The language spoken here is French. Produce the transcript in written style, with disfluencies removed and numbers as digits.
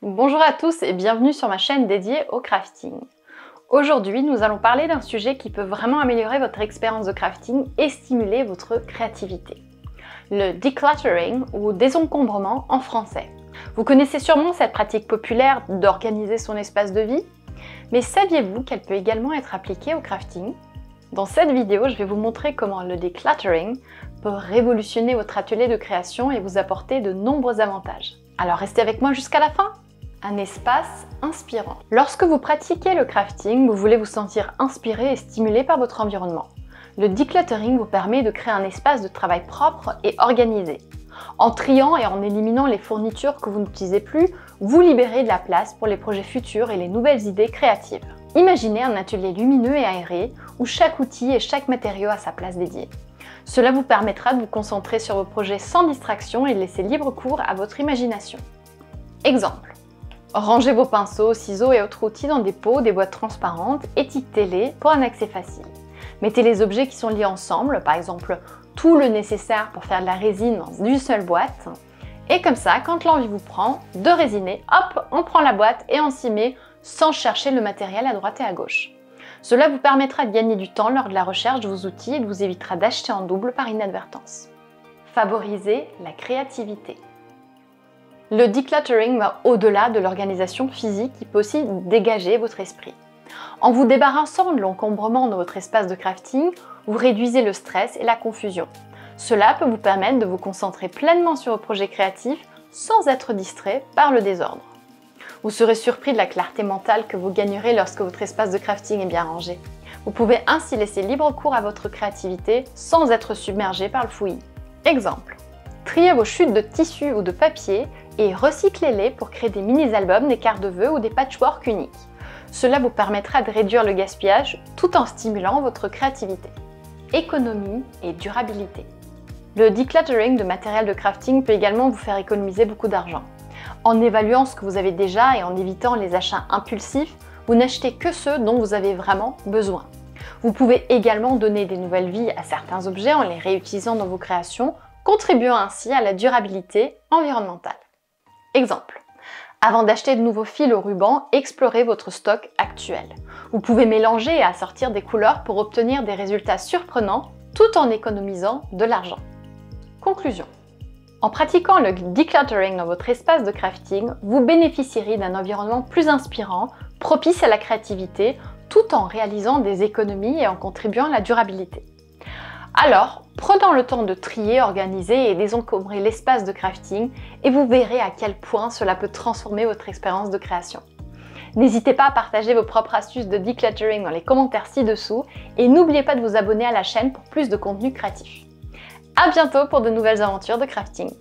Bonjour à tous et bienvenue sur ma chaîne dédiée au crafting. Aujourd'hui, nous allons parler d'un sujet qui peut vraiment améliorer votre expérience de crafting et stimuler votre créativité. Le decluttering ou désencombrement en français. Vous connaissez sûrement cette pratique populaire d'organiser son espace de vie, mais saviez-vous qu'elle peut également être appliquée au crafting? Dans cette vidéo, je vais vous montrer comment le decluttering peut révolutionner votre atelier de création et vous apporter de nombreux avantages. Alors restez avec moi jusqu'à la fin! Un espace inspirant. Lorsque vous pratiquez le crafting, vous voulez vous sentir inspiré et stimulé par votre environnement. Le decluttering vous permet de créer un espace de travail propre et organisé. En triant et en éliminant les fournitures que vous n'utilisez plus, vous libérez de la place pour les projets futurs et les nouvelles idées créatives. Imaginez un atelier lumineux et aéré où chaque outil et chaque matériau a sa place dédiée. Cela vous permettra de vous concentrer sur vos projets sans distraction et de laisser libre cours à votre imagination. Exemple. Rangez vos pinceaux, ciseaux et autres outils dans des pots, des boîtes transparentes, étiquetez-les pour un accès facile. Mettez les objets qui sont liés ensemble, par exemple tout le nécessaire pour faire de la résine dans une seule boîte. Et comme ça, quand l'envie vous prend de résiner, hop, on prend la boîte et on s'y met sans chercher le matériel à droite et à gauche. Cela vous permettra de gagner du temps lors de la recherche de vos outils et de vous évitera d'acheter en double par inadvertance. Favorisez la créativité. Le decluttering va au-delà de l'organisation physique qui peut aussi dégager votre esprit. En vous débarrassant de l'encombrement de votre espace de crafting, vous réduisez le stress et la confusion. Cela peut vous permettre de vous concentrer pleinement sur vos projets créatifs sans être distrait par le désordre. Vous serez surpris de la clarté mentale que vous gagnerez lorsque votre espace de crafting est bien rangé. Vous pouvez ainsi laisser libre cours à votre créativité sans être submergé par le fouillis. Exemple. Triez vos chutes de tissu ou de papier et recyclez-les pour créer des mini-albums, des cartes de vœux ou des patchworks uniques. Cela vous permettra de réduire le gaspillage tout en stimulant votre créativité. Économie et durabilité. Le decluttering de matériel de crafting peut également vous faire économiser beaucoup d'argent. En évaluant ce que vous avez déjà et en évitant les achats impulsifs, vous n'achetez que ceux dont vous avez vraiment besoin. Vous pouvez également donner des nouvelles vies à certains objets en les réutilisant dans vos créations, contribuant ainsi à la durabilité environnementale. Exemple. Avant d'acheter de nouveaux fils au ruban, explorez votre stock actuel. Vous pouvez mélanger et assortir des couleurs pour obtenir des résultats surprenants tout en économisant de l'argent. Conclusion. En pratiquant le decluttering dans votre espace de crafting, vous bénéficierez d'un environnement plus inspirant, propice à la créativité, tout en réalisant des économies et en contribuant à la durabilité. Alors, prenons le temps de trier, organiser et désencombrer l'espace de crafting et vous verrez à quel point cela peut transformer votre expérience de création. N'hésitez pas à partager vos propres astuces de decluttering dans les commentaires ci-dessous et n'oubliez pas de vous abonner à la chaîne pour plus de contenu créatif. À bientôt pour de nouvelles aventures de crafting.